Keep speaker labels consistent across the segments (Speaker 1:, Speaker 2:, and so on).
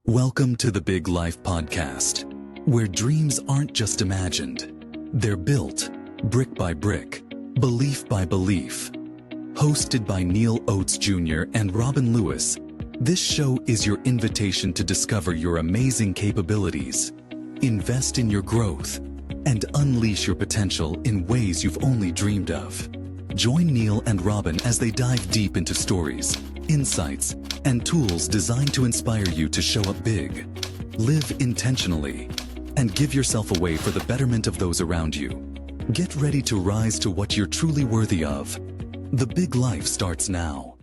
Speaker 1: Welcome to the Big Life Podcast, where dreams aren't just imagined, they're built brick by brick, belief by belief. Hosted by Neal Oates Jr. and Robin Lewis, this show is your invitation to discover your amazing capabilities, invest in your growth, and unleash your potential in ways you've only dreamed of. Join Neal and Robin as they dive deep into stories, insights, and tools designed to inspire you to show up big, live intentionally, and give yourself away for the betterment of those around you. Get ready to rise to what you're truly worthy of. The Big Life starts now.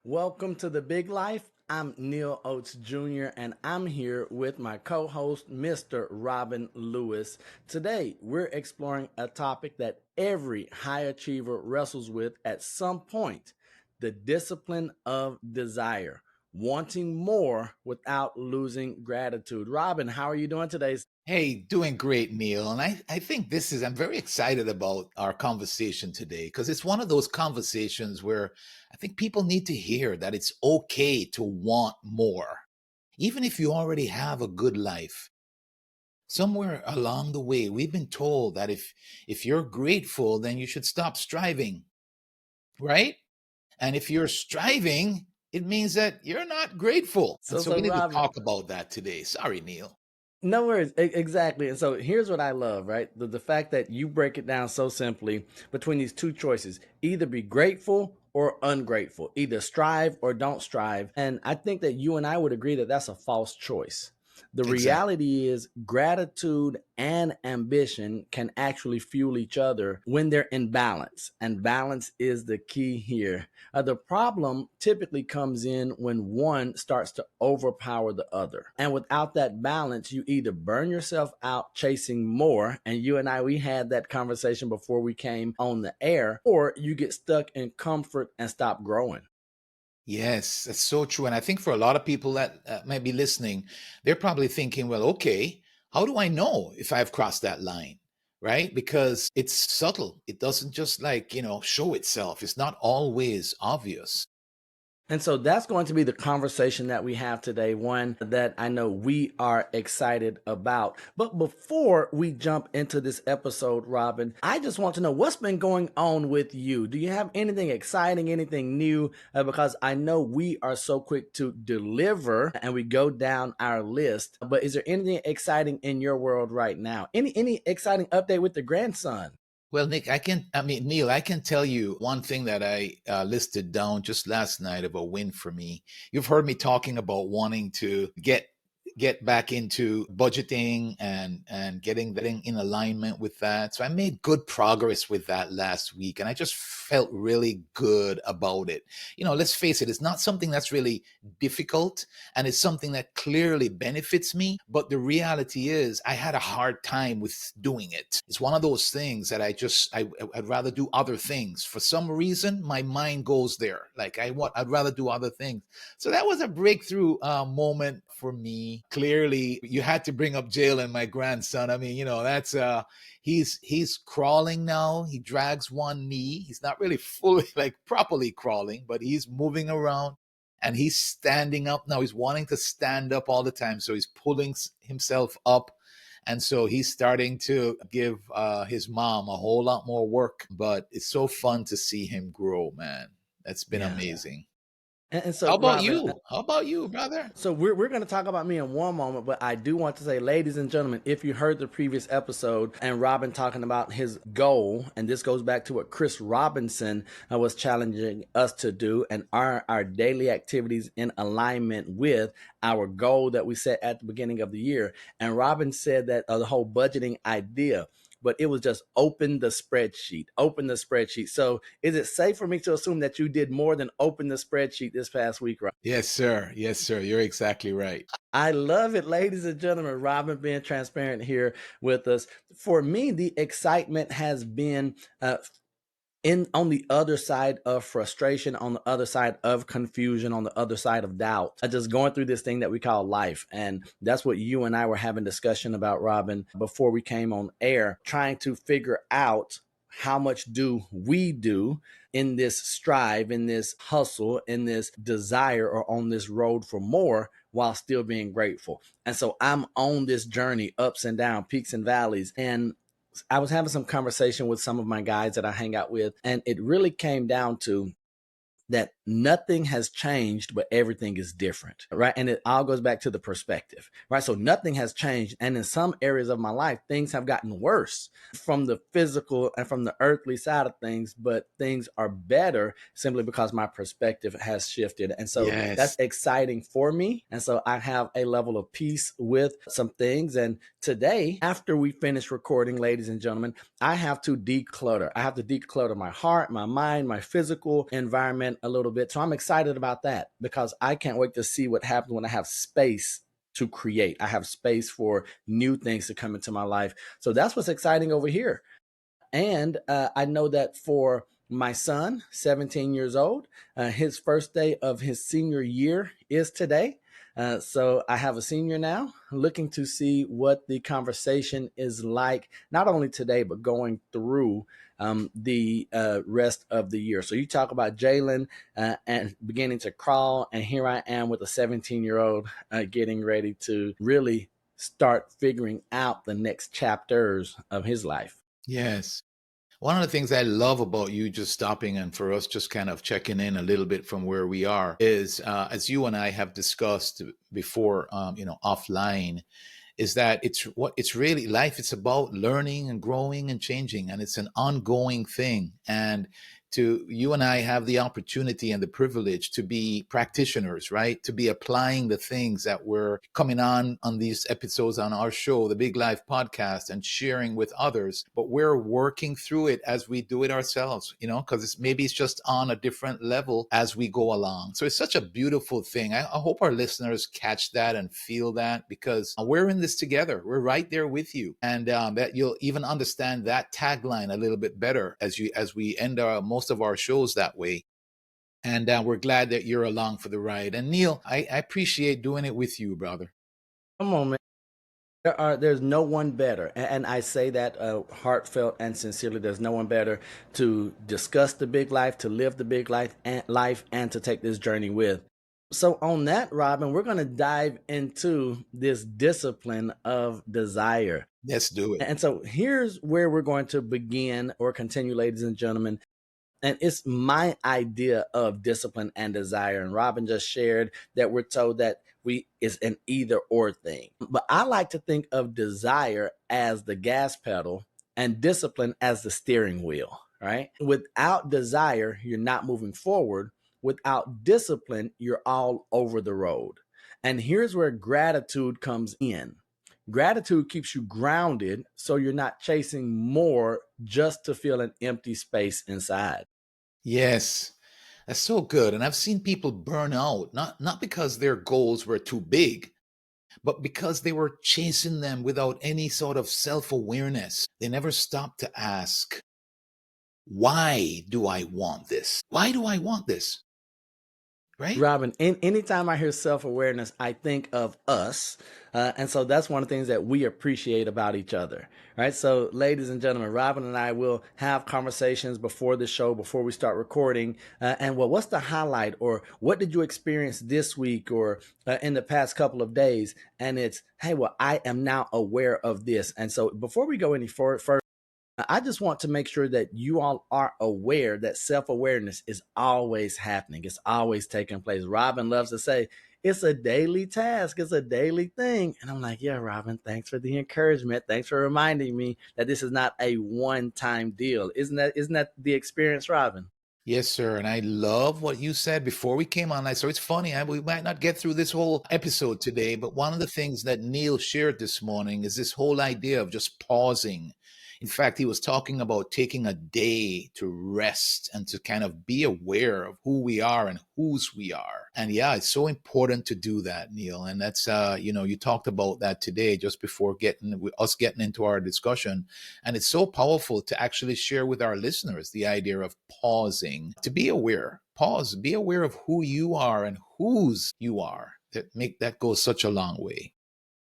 Speaker 2: Welcome to The Big Life. I'm Neal Oates Jr. and I'm here with my co-host, Mr. Robin Lewis. Today, we're exploring a topic that every high achiever wrestles with at some point: the discipline of desire, wanting more without losing gratitude. Robin, how are you doing today?
Speaker 3: Hey, doing great, Neal. And I think I'm very excited about our conversation today because it's one of those conversations where I think people need to hear that it's okay to want more, even if you already have a good life. Somewhere along the way, we've been told that if you're grateful, then you should stop striving, right? And if you're striving, it means that you're not grateful. And so we need to
Speaker 2: Robin,
Speaker 3: talk about that today. Sorry, Neal.
Speaker 2: no worries. Exactly. And so here's what I love, right? The fact that you break it down so simply between these two choices: either be grateful or ungrateful, either strive or don't strive. And I think that you and I would agree that that's a false choice. The
Speaker 3: Exactly.
Speaker 2: reality is gratitude and ambition can actually fuel each other when they're in balance. And balance is the key here. The problem typically comes in when one starts to overpower the other. And without that balance, you either burn yourself out chasing more, and you and I, we had that conversation before we came on the air, or you get stuck in comfort and stop growing.
Speaker 3: Yes, that's so true. And I think for a lot of people that might be listening, they're probably thinking, well, okay, how do I know if I've crossed that line? Right? Because it's subtle. It doesn't just show itself. It's not always obvious.
Speaker 2: And so that's going to be the conversation that we have today, one that I know we are excited about. But before we jump into this episode, Robin, I just want to know what's been going on with you. Do you have anything exciting, anything new? Because I know we are so quick to deliver and we go down our list. But is there anything exciting in your world right now? Any exciting update with the grandson?
Speaker 3: Well, Neil, I can tell you one thing that I listed down just last night of a win for me. You've heard me talking about wanting to get back into budgeting and getting in alignment with that. So I made good progress with that last week, and I just felt really good about it. Let's face it, it's not something that's really difficult, and it's something that clearly benefits me. But the reality is I had a hard time with doing it. It's one of those things that I'd rather do other things. For some reason, my mind goes there. I'd rather do other things. So that was a breakthrough moment for me. Clearly, you had to bring up Jalen, my grandson. I mean, that's he's crawling now. He drags one knee. He's not really fully properly crawling, but he's moving around and he's standing up now. He's wanting to stand up all the time, so he's pulling himself up. And so he's starting to give his mom a whole lot more work, but it's so fun to see him grow, man. That's been amazing.
Speaker 2: And so,
Speaker 3: How about
Speaker 2: Robin,
Speaker 3: you? How about you, brother?
Speaker 2: so we're going to talk about me in one moment, but I do want to say, ladies and gentlemen, if you heard the previous episode and Robin talking about his goal, and this goes back to what Chris Robinson was challenging us to do, and our daily activities in alignment with our goal that we set at the beginning of the year. And Robin said that the whole budgeting idea, but it was just open the spreadsheet. So is it safe for me to assume that you did more than open the spreadsheet this past week, right?
Speaker 3: Yes, sir. Yes, sir. You're exactly right.
Speaker 2: I love it, ladies and gentlemen. Robin being transparent here with us. For me, the excitement has been on the other side of frustration, on the other side of confusion, on the other side of doubt, just going through this thing that we call life. And that's what you and I were having discussion about, Robin, before we came on air, trying to figure out how much do we do in this strive, in this hustle, in this desire, or on this road for more while still being grateful. And so I'm on this journey, ups and downs, peaks and valleys. And I was having some conversation with some of my guys that I hang out with, and it really came down to that nothing has changed, but everything is different, right? And it all goes back to the perspective, right? So nothing has changed. And in some areas of my life, things have gotten worse from the physical and from the earthly side of things, but things are better simply because my perspective has shifted. And so that's
Speaker 3: Yes.
Speaker 2: exciting for me. And so I have a level of peace with some things. And today, after we finish recording, ladies and gentlemen, I have to declutter. I have to declutter my heart, my mind, my physical environment a little bit. So I'm excited about that because I can't wait to see what happens when I have space to create. I have space for new things to come into my life. So that's what's exciting over here. And I know that for my son, 17 years old, his first day of his senior year is today. So I have a senior now, looking to see what the conversation is like, not only today, but going through the rest of the year. So you talk about Jalen and beginning to crawl, and here I am with a 17-year-old getting ready to really start figuring out the next chapters of his life.
Speaker 3: Yes. One of the things I love about you just stopping and for us just kind of checking in a little bit from where we are is, as you and I have discussed before, offline, is that it's really life. It's about learning and growing and changing, and it's an ongoing thing. And to you and I have the opportunity and the privilege to be practitioners, right? To be applying the things that we're coming on these episodes on our show, the Big Life podcast, and sharing with others. But we're working through it as we do it ourselves, because maybe it's just on a different level as we go along. So it's such a beautiful thing. I hope our listeners catch that and feel that, because we're in this together. We're right there with you, and that you'll even understand that tagline a little bit better as we end most of our shows that way. And we're glad that you're along for the ride. And Neal, I appreciate doing it with you, brother.
Speaker 2: Come on, man. There's no one better, and I say that heartfelt and sincerely. There's no one better to discuss the big life, to live the big life, and to take this journey with. So on that, Robin, we're going to dive into this discipline of desire.
Speaker 3: Let's do it.
Speaker 2: And so here's where we're going to begin or continue, ladies and gentlemen. And it's my idea of discipline and desire. And Robin just shared that we're told that is an either or thing. But I like to think of desire as the gas pedal and discipline as the steering wheel, right? Without desire, you're not moving forward. Without discipline, you're all over the road. And here's where gratitude comes in. Gratitude keeps you grounded so you're not chasing more just to fill an empty space inside.
Speaker 3: Yes. That's so good. And I've seen people burn out, not because their goals were too big, but because they were chasing them without any sort of self-awareness. They never stopped to ask, why do I want this? Why do I want this? Right?
Speaker 2: Robin, anytime I hear self awareness, I think of us. And so that's one of the things that we appreciate about each other, right? So, ladies and gentlemen, Robin and I will have conversations before the show, before we start recording. And well, what's the highlight, or what did you experience this week or in the past couple of days? And it's, hey, well, I am now aware of this. And so, before we go any further, I just want to make sure that you all are aware that self-awareness is always happening. It's always taking place. Robin loves to say, it's a daily task. It's a daily thing. And I'm like, yeah, Robin, thanks for the encouragement. Thanks for reminding me that this is not a one-time deal. Isn't that the experience, Robin?
Speaker 3: Yes, sir. And I love what you said before we came on. So it's funny, we might not get through this whole episode today, but one of the things that Neal shared this morning is this whole idea of just pausing. In fact, he was talking about taking a day to rest and to kind of be aware of who we are and whose we are. And yeah, it's so important to do that, Neal. And that's, you talked about that today just before getting into our discussion. And it's so powerful to actually share with our listeners the idea of pausing, to be aware. Pause, be aware of who you are and whose you are. That goes such a long way.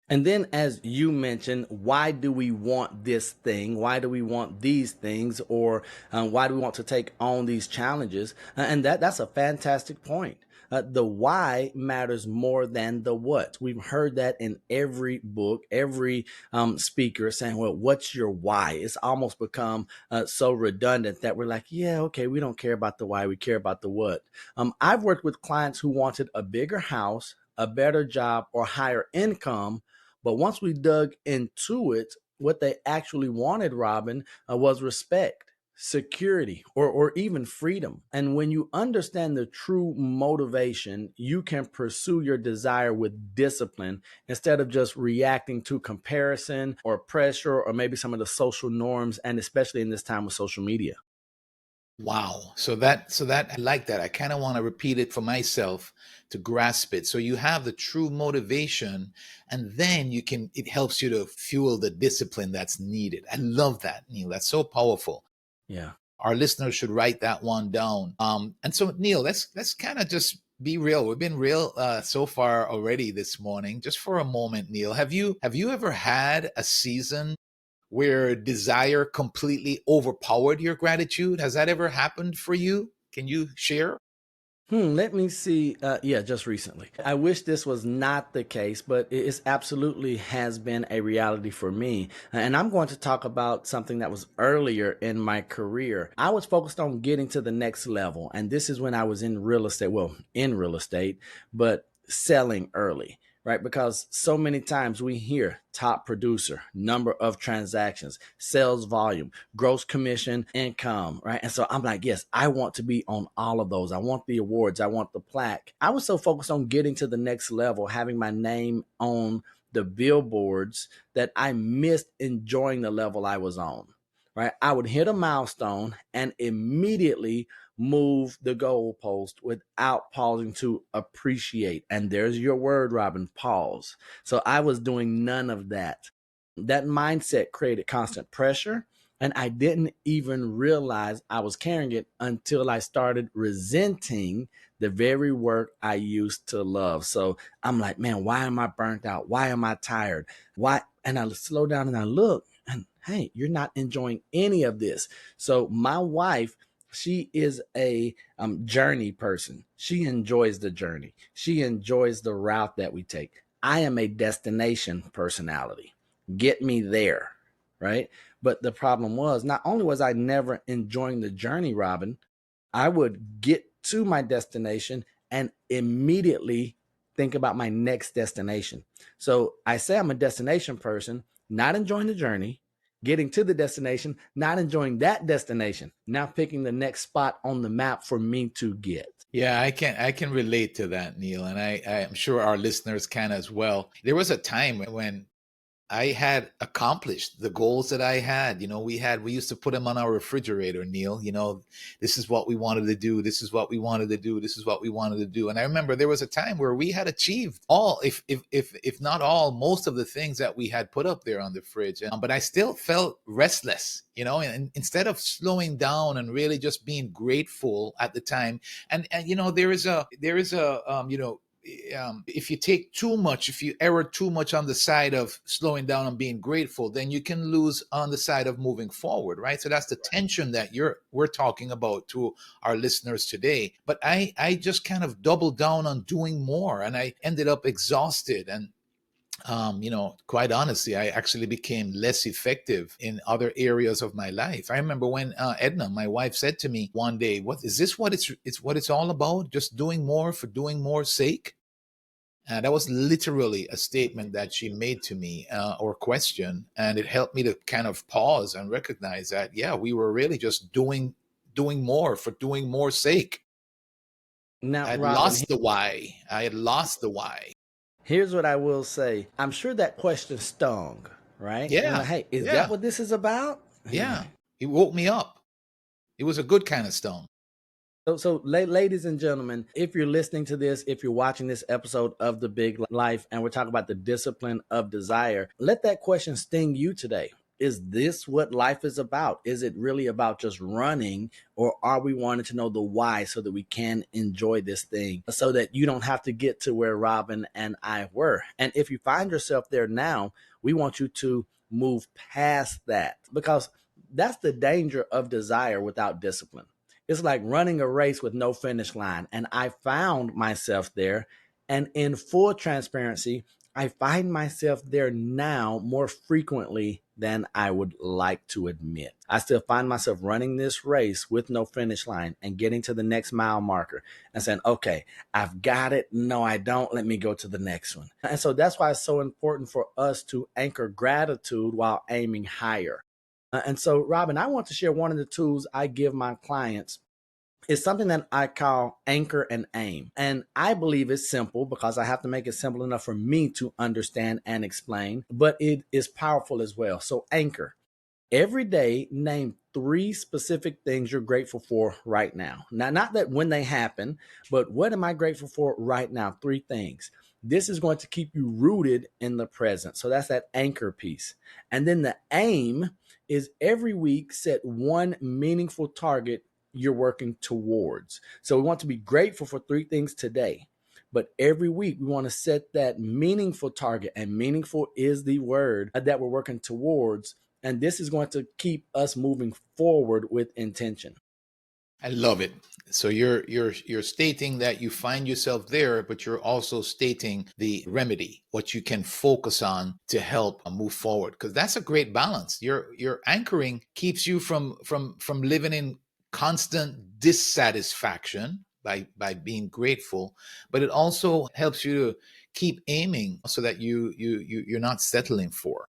Speaker 2: And then, as you mentioned, why do we want this thing? Why do we want these things? Or why do we want to take on these challenges? And that's a fantastic point. The why matters more than the what. We've heard that in every book, every speaker saying, well, what's your why? It's almost become so redundant that we're like, yeah, okay, we don't care about the why, we care about the what. I've worked with clients who wanted a bigger house, a better job, or higher income. But once we dug into it, what they actually wanted, Robin, was respect, security, or even freedom. And when you understand the true motivation, you can pursue your desire with discipline instead of just reacting to comparison or pressure or maybe some of the social norms, and especially in this time with social media.
Speaker 3: Wow. So that I like that. I kind of want to repeat it for myself to grasp it. So you have the true motivation, and then it helps you to fuel the discipline that's needed. I love that, Neil. That's so powerful.
Speaker 2: Yeah.
Speaker 3: Our listeners should write that one down. And so, Neil, let's kind of just be real. We've been real so far already this morning. Just for a moment, Neil, have you ever had a season where desire completely overpowered your gratitude? Has that ever happened for you? Can you share?
Speaker 2: Let me see. Yeah, just recently. I wish this was not the case, but it absolutely has been a reality for me. And I'm going to talk about something that was earlier in my career. I was focused on getting to the next level. And this is when I was in real estate, well, in real estate, but selling early, right? Because so many times we hear top producer, number of transactions, sales volume, gross commission income, right? And so I'm like, yes, I want to be on all of those. I want the awards, I want the plaque. I was so focused on getting to the next level, having my name on the billboards, that I missed enjoying the level I was on. Right? I would hit a milestone and immediately move the goalpost without pausing to appreciate. And there's your word, Robin, pause. So I was doing none of that. That mindset created constant pressure, and I didn't even realize I was carrying it until I started resenting the very work I used to love. So I'm like, man, why am I burnt out? Why am I tired? Why? And I slow down and I look, and hey, you're not enjoying any of this. So my wife, she is a journey person. She enjoys the journey. She enjoys the route that we take. I am a destination personality. Get me there, right? But the problem was, not only was I never enjoying the journey, Robin, I would get to my destination and immediately think about my next destination. So I say I'm a destination person, not enjoying the journey, getting to the destination, not enjoying that destination, now picking the next spot on the map for me to get.
Speaker 3: Yeah, I can relate to that, Neil, and I'm sure our listeners can as well. There was a time when I had accomplished the goals that I had. We used to put them on our refrigerator, Neil. This is what we wanted to do. This is what we wanted to do. This is what we wanted to do. And I remember there was a time where we had achieved all, if not all, most of the things that we had put up there on the fridge. But I still felt restless, and instead of slowing down and really just being grateful at the time. And if you take too much, if you err too much on the side of slowing down and being grateful, then you can lose on the side of moving forward, right? So that's the tension that we're talking about to our listeners today. But I just kind of doubled down on doing more, and I ended up exhausted. And quite honestly, I actually became less effective in other areas of my life. I remember when Edna, my wife, said to me one day, "What is this? What it's all about? Just doing more for doing more sake?" That was literally a statement that she made to me, or question, and it helped me to kind of pause and recognize that, yeah, we were really just doing more for doing more sake.
Speaker 2: Now,
Speaker 3: I had
Speaker 2: Robin,
Speaker 3: lost the why. I had lost the why.
Speaker 2: here's what I will say. I'm sure that question stung, right? You're
Speaker 3: Yeah,
Speaker 2: like, hey, is that
Speaker 3: yeah,
Speaker 2: what this is about? And you're
Speaker 3: yeah.
Speaker 2: like,
Speaker 3: It woke me up. It was a good kind of stone.
Speaker 2: ladies and gentlemen, if you're listening to this, if you're watching this episode of The Big Life, and we're talking about the discipline of desire, let that question sting you today. Is this what life is about? Is it really about just running, or are we wanting to know the why so that we can enjoy this thing, so that you don't have to get to where Robin and I were? And if you find yourself there now, we want you to move past that, because that's the danger of desire without discipline. It's like running a race with no finish line. And I found myself there. And in full transparency, I find myself there now more frequently than I would like to admit. I still find myself running this race with no finish line and getting to the next mile marker and saying, okay, I've got it. No, I don't. Let me go to the next one. And so that's why it's so important for us to anchor gratitude while aiming higher. And so, Robin, I want to share one of the tools I give my clients. It's something that I call anchor and aim. And I believe it's simple because I have to make it simple enough for me to understand and explain, but it is powerful as well. So, anchor. Every day, name 3 specific things you're grateful for right now. Now, not that when they happen, but what am I grateful for right now? 3 things. This is going to keep you rooted in the present. So that's that anchor piece. And then the aim is every week set one meaningful target you're working towards. So we want to be grateful for 3 things today. But every week we want to set that meaningful target, and meaningful is the word that we're working towards. And this is going to keep us moving forward with intention.
Speaker 3: I love it. So you're stating that you find yourself there, but you're also stating the remedy, what you can focus on to help move forward. Because that's a great balance. Your anchoring keeps you from living in constant dissatisfaction by being grateful, but it also helps you to keep aiming so that you're not settling for.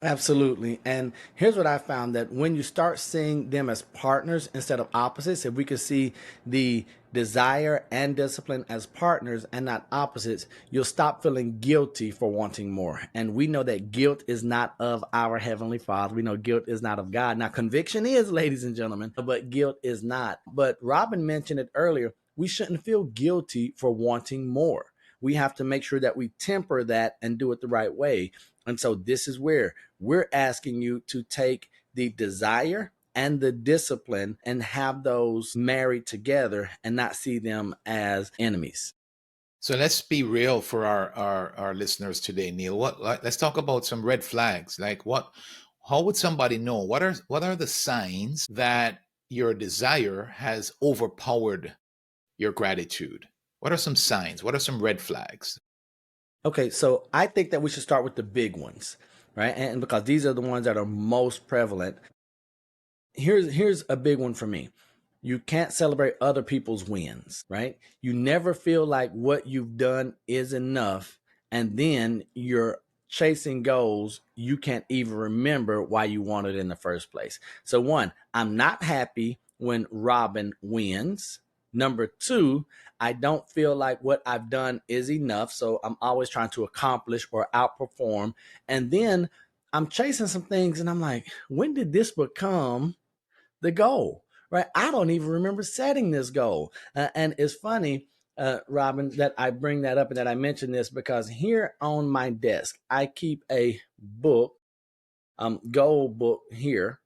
Speaker 2: Absolutely. And here's what I found, that when you start seeing them as partners instead of opposites, if we could see the desire and discipline as partners and not opposites, you'll stop feeling guilty for wanting more. And we know that guilt is not of our Heavenly Father. We know guilt is not of God. Now, conviction is, ladies and gentlemen, but guilt is not. But Robin mentioned it earlier. We shouldn't feel guilty for wanting more. We have to make sure that we temper that and do it the right way. And so this is where we're asking you to take the desire and the discipline and have those married together and not see them as enemies.
Speaker 3: So let's be real for our listeners today, Neil. Let's talk about some red flags. Like how would somebody know what are the signs that your desire has overpowered your gratitude? What are some signs? What are some red flags?
Speaker 2: Okay, so I think that we should start with the big ones, right? And because these are the ones that are most prevalent. Here's a big one for me. You can't celebrate other people's wins, right? You never feel like what you've done is enough, and then you're chasing goals you can't even remember why you wanted in the first place. So one, I'm not happy when Robin wins. Number two, I don't feel like what I've done is enough, so I'm always trying to accomplish or outperform. And then I'm chasing some things and I'm like, when did this become the goal, right? I don't even remember setting this goal. And it's funny, Robin, that I bring that up and that I mention this because here on my desk, I keep a book, goal book here.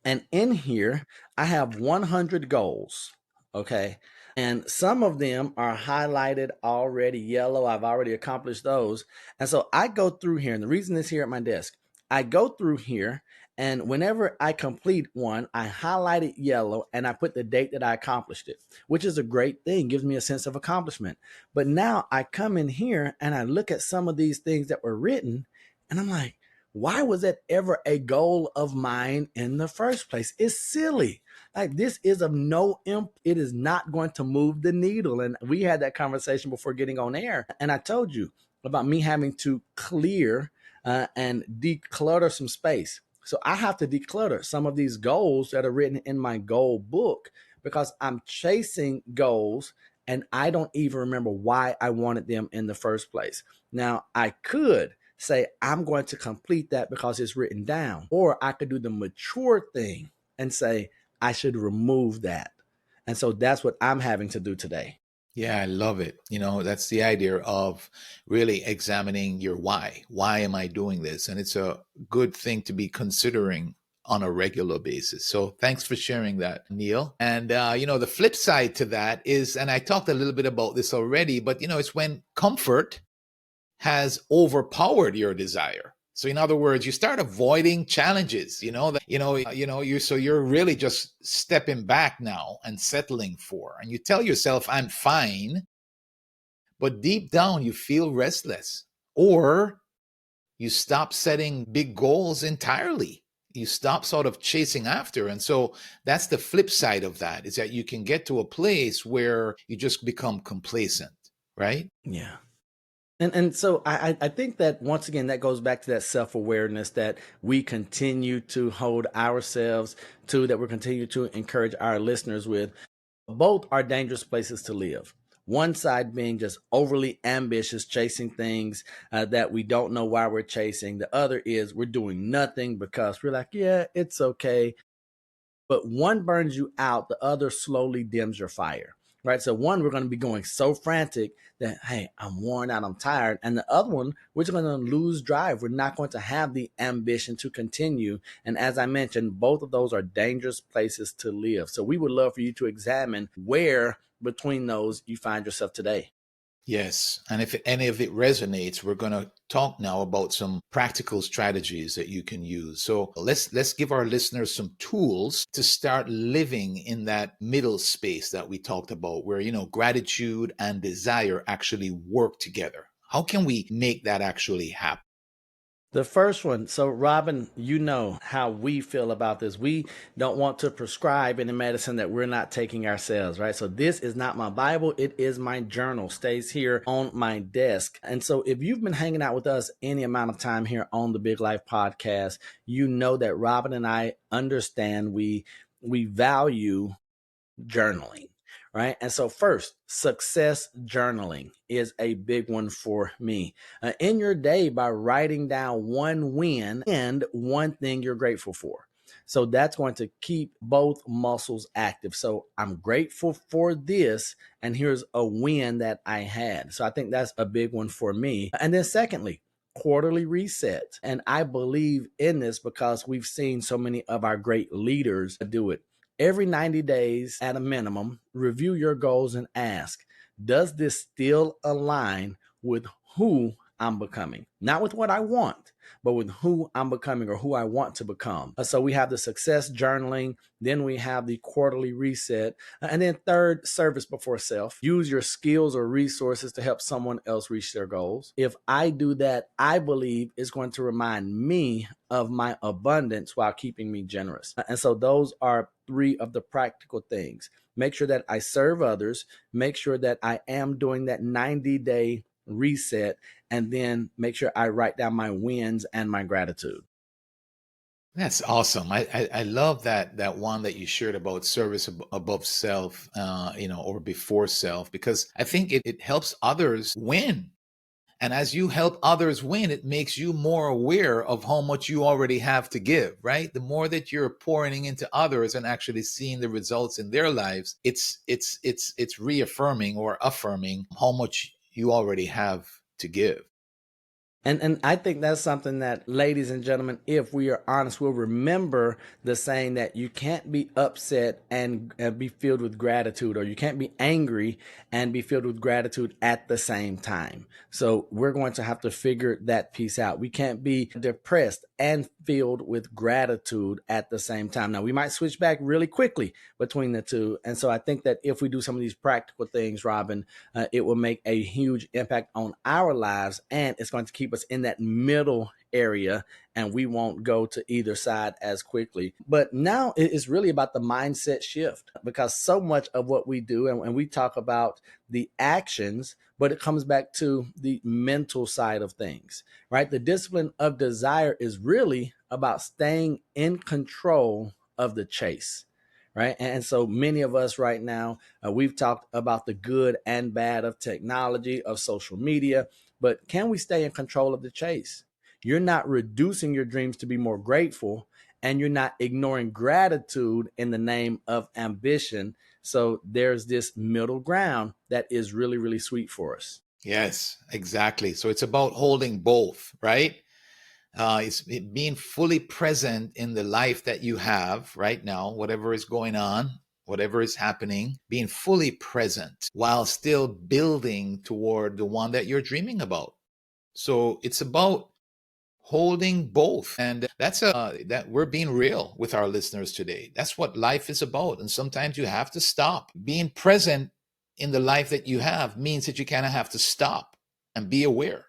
Speaker 2: And in here, I have 100 goals. Okay. And some of them are highlighted already yellow. I've already accomplished those. And so I go through here, and the reason it's here at my desk, I go through here, and whenever I complete one, I highlight it yellow and I put the date that I accomplished it, which is a great thing, gives me a sense of accomplishment. But now I come in here and I look at some of these things that were written, and I'm like, why was that ever a goal of mine in the first place? It's silly. Like, this is of no imp. It is not going to move the needle. And we had that conversation before getting on air. And I told you about me having to clear and declutter some space. So I have to declutter some of these goals that are written in my goal book because I'm chasing goals and I don't even remember why I wanted them in the first place. Now, I could say I'm going to complete that because it's written down, or I could do the mature thing and say I should remove that. And so that's what I'm having to do today.
Speaker 3: Yeah, I love it. That's the idea of really examining your why. Why am I doing this? And it's a good thing to be considering on a regular basis. So thanks for sharing that, Neil. And, the flip side to that is, and I talked a little bit about this already, but, it's when comfort has overpowered your desire. So in other words, you start avoiding challenges, you're really just stepping back now and settling for. And you tell yourself, I'm fine, but deep down you feel restless. Or you stop setting big goals entirely. You stop sort of chasing after. And so that's the flip side of that, is that you can get to a place where you just become complacent, right?
Speaker 2: Yeah. And so I think that once again, that goes back to that self-awareness that we continue to hold ourselves to, that we continue to encourage our listeners with. Both are dangerous places to live. One side being just overly ambitious, chasing things that we don't know why we're chasing. The other is we're doing nothing because we're like, yeah, it's okay. But one burns you out, the other slowly dims your fire, right? So one, we're going to be going so frantic that, hey, I'm worn out, I'm tired. And the other one, we're just going to lose drive. We're not going to have the ambition to continue. And as I mentioned, both of those are dangerous places to live. So we would love for you to examine where between those you find yourself today.
Speaker 3: Yes. And if any of it resonates, we're going to talk now about some practical strategies that you can use. So let's give our listeners some tools to start living in that middle space that we talked about, where, gratitude and desire actually work together. How can we make that actually happen?
Speaker 2: The first one, so Robin, you know how we feel about this. We don't want to prescribe any medicine that we're not taking ourselves, right? So this is not my Bible, it is my journal, stays here on my desk. And so if you've been hanging out with us any amount of time here on the Big Life Podcast, you know that Robin and I understand we value journaling, right? And so, first, success journaling is a big one for me. In your day, by writing down one win and one thing you're grateful for. So that's going to keep both muscles active. So I'm grateful for this, and here's a win that I had. So I think that's a big one for me. And then, secondly, quarterly reset. And I believe in this because we've seen so many of our great leaders do it. Every 90 days at a minimum, review your goals and ask, does this still align with who I'm becoming? Not with what I want, but with who I'm becoming or who I want to become. So we have the success journaling, then we have the quarterly reset, and then third, service before self. Use your skills or resources to help someone else reach their goals. If I do that, I believe it's going to remind me of my abundance while keeping me generous. And so those are three of the practical things. Make sure that I serve others, make sure that I am doing that 90-day reset, and then make sure I write down my wins and my gratitude.
Speaker 3: That's awesome. I love that one that you shared about service above self, or before self, because I think it helps others win. And as you help others win, it makes you more aware of how much you already have to give, right? The more that you're pouring into others and actually seeing the results in their lives, it's reaffirming or affirming how much you already have to give.
Speaker 2: And I think that's something that, ladies and gentlemen, if we are honest, we'll remember the saying that you can't be upset and be filled with gratitude, or you can't be angry and be filled with gratitude at the same time. So we're going to have to figure that piece out. We can't be depressed and filled with gratitude at the same time. Now, we might switch back really quickly between the two. And so I think that if we do some of these practical things, Robin, it will make a huge impact on our lives, and it's going to keep us in that middle area, and we won't go to either side as quickly. But now it's really about the mindset shift, because so much of what we do, and we talk about the actions, but it comes back to the mental side of things, right? The discipline of desire is really about staying in control of the chase, right? And so many of us right now, we've talked about the good and bad of technology, of social media, but can we stay in control of the chase? You're not reducing your dreams to be more grateful, and you're not ignoring gratitude in the name of ambition. So there's this middle ground that is really, really sweet for us.
Speaker 3: Yes, exactly. So it's about holding both, right? Being fully present in the life that you have right now, whatever is going on, whatever is happening, being fully present while still building toward the one that you're dreaming about. So it's about holding both. And that's that we're being real with our listeners today. That's what life is about. And sometimes you have to stop. Being present in the life that you have means that you kind of have to stop and be aware.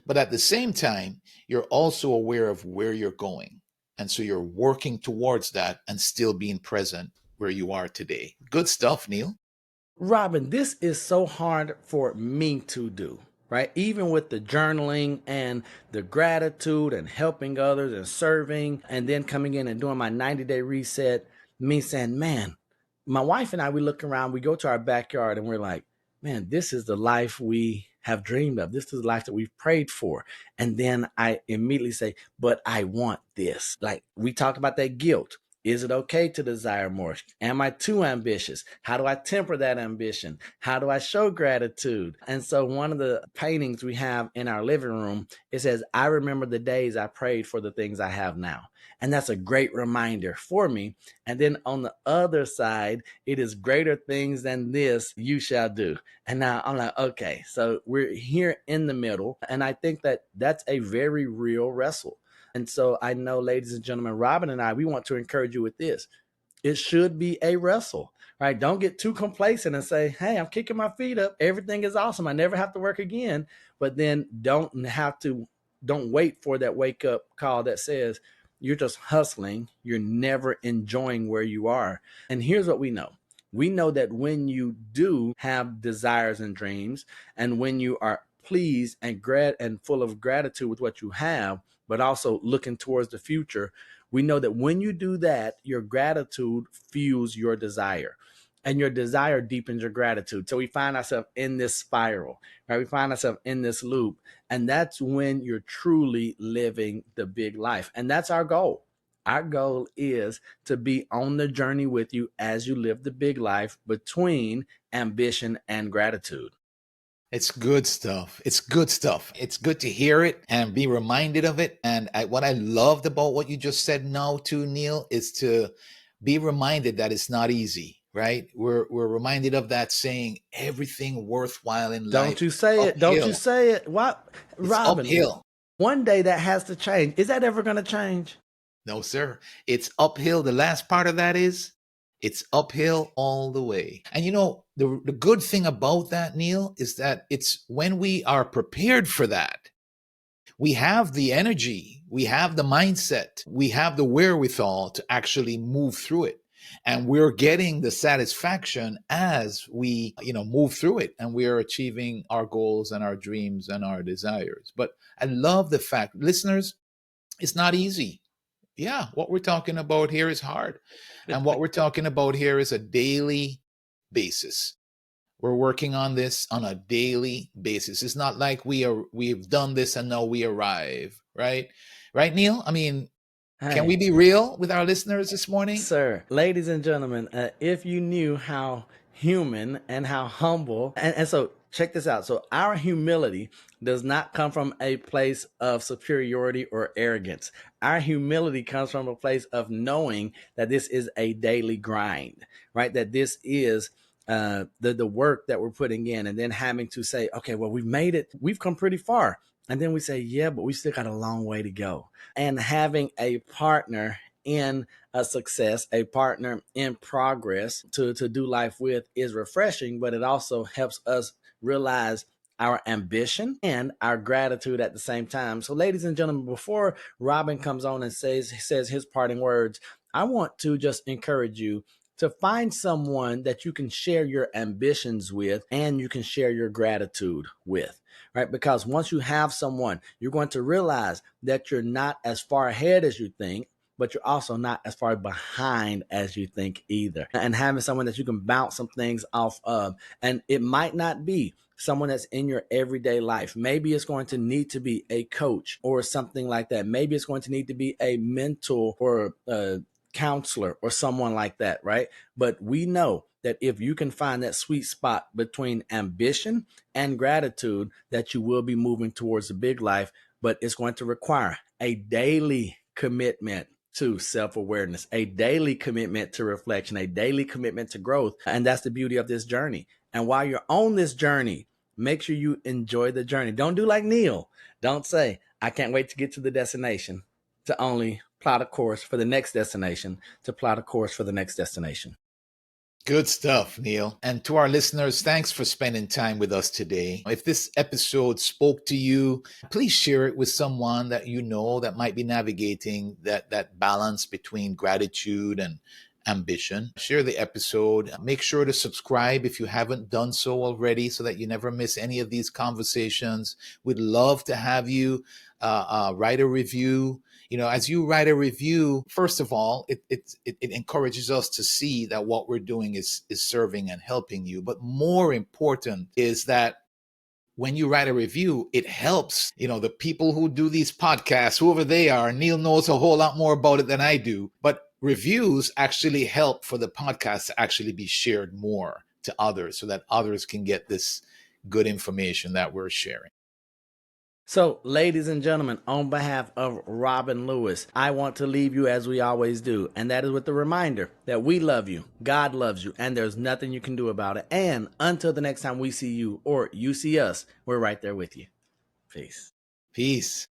Speaker 3: But at the same time, you're also aware of where you're going. And so you're working towards that and still being present where you are today. Good stuff, Neal.
Speaker 2: Robin, this is so hard for me to do, right? Even with the journaling and the gratitude and helping others and serving, and then coming in and doing my 90-day reset, me saying, man, my wife and I, we look around, we go to our backyard and we're like, man, this is the life we have dreamed of. This is the life that we've prayed for. And then I immediately say, but I want this. Like we talked about that guilt. Is it okay to desire more? Am I too ambitious? How do I temper that ambition? How do I show gratitude? And so one of the paintings we have in our living room, it says, I remember the days I prayed for the things I have now. And that's a great reminder for me. And then on the other side, it is greater things than this you shall do. And now I'm like, okay, so we're here in the middle. And I think that that's a very real wrestle. And so I know, ladies and gentlemen, Robin and I, we want to encourage you with this. It should be a wrestle, right? Don't get too complacent and say, hey, I'm kicking my feet up. Everything is awesome. I never have to work again. But then don't wait for that wake up call that says you're just hustling. You're never enjoying where you are. And here's what we know. We know that when you do have desires and dreams, and when you are pleased and full of gratitude with what you have, but also looking towards the future, we know that when you do that, your gratitude fuels your desire, and your desire deepens your gratitude. So we find ourselves in this spiral, right? We find ourselves in this loop, and that's when you're truly living the big life. And that's our goal. Our goal is to be on the journey with you as you live the big life between ambition and gratitude.
Speaker 3: It's good stuff. It's good stuff. It's good to hear it and be reminded of it. And what I loved about what you just said now too, Neal, is to be reminded that it's not easy, right? We're reminded of that saying, everything worthwhile in
Speaker 2: Don't
Speaker 3: life
Speaker 2: you
Speaker 3: is
Speaker 2: say it. Don't you
Speaker 3: uphill.
Speaker 2: say it. What?
Speaker 3: It's
Speaker 2: Robin,
Speaker 3: uphill.
Speaker 2: one day that has to change. Is that ever going to change?
Speaker 3: No, sir. It's uphill. The last part of that is it's uphill all the way. And the good thing about that, Neal, is that it's when we are prepared for that, we have the energy, we have the mindset, we have the wherewithal to actually move through it. And we're getting the satisfaction as we, move through it, and we are achieving our goals and our dreams and our desires. But I love the fact, listeners, it's not easy. Yeah, what we're talking about here is hard. And what we're talking about here is a daily basis. We're working on this on a daily basis. It's not like we've done this and now we arrive, right? Right, Neal? I mean, can we
Speaker 2: Hey,
Speaker 3: be real with our listeners this morning?
Speaker 2: sir, ladies and gentlemen, if you knew how human and how humble, and so check this out. So our humility does not come from a place of superiority or arrogance. Our humility comes from a place of knowing that this is a daily grind, right? That this is the work that we're putting in, and then having to say, okay, well, we've made it, we've come pretty far. And then we say, yeah, but we still got a long way to go. And having a partner in a success, a partner in progress to do life with is refreshing, but it also helps us realize our ambition and our gratitude at the same time. So, ladies and gentlemen, before Robin comes on and says his parting words, I want to just encourage you to find someone that you can share your ambitions with and you can share your gratitude with, right? Because once you have someone, you're going to realize that you're not as far ahead as you think, but you're also not as far behind as you think either. And having someone that you can bounce some things off of, and it might not be someone that's in your everyday life. Maybe it's going to need to be a coach or something like that. Maybe it's going to need to be a mentor or a counselor or someone like that, right? But we know that if you can find that sweet spot between ambition and gratitude, that you will be moving towards the big life, but it's going to require a daily commitment to self-awareness, a daily commitment to reflection, a daily commitment to growth. And that's the beauty of this journey. And while you're on this journey, make sure you enjoy the journey. Don't do like Neal. Don't say, I can't wait to get to the destination, to only plot a course for the next destination, to plot a course for the next destination.
Speaker 3: Good stuff, Neal. And to our listeners, thanks for spending time with us today. If this episode spoke to you, please share it with someone that you know that might be navigating that balance between gratitude and ambition. Share the episode. Make sure to subscribe if you haven't done so already so that you never miss any of these conversations. We'd love to have you write a review. As you write a review, first of all, it encourages us to see that what we're doing is serving and helping you. But more important is that when you write a review, it helps, the people who do these podcasts, whoever they are. Neal knows a whole lot more about it than I do, but reviews actually help for the podcast to actually be shared more to others so that others can get this good information that we're sharing.
Speaker 2: So, ladies and gentlemen, on behalf of Robin Lewis, I want to leave you as we always do, and that is with the reminder that we love you, God loves you, and there's nothing you can do about it. And until the next time we see you or you see us, we're right there with you. Peace.
Speaker 3: Peace.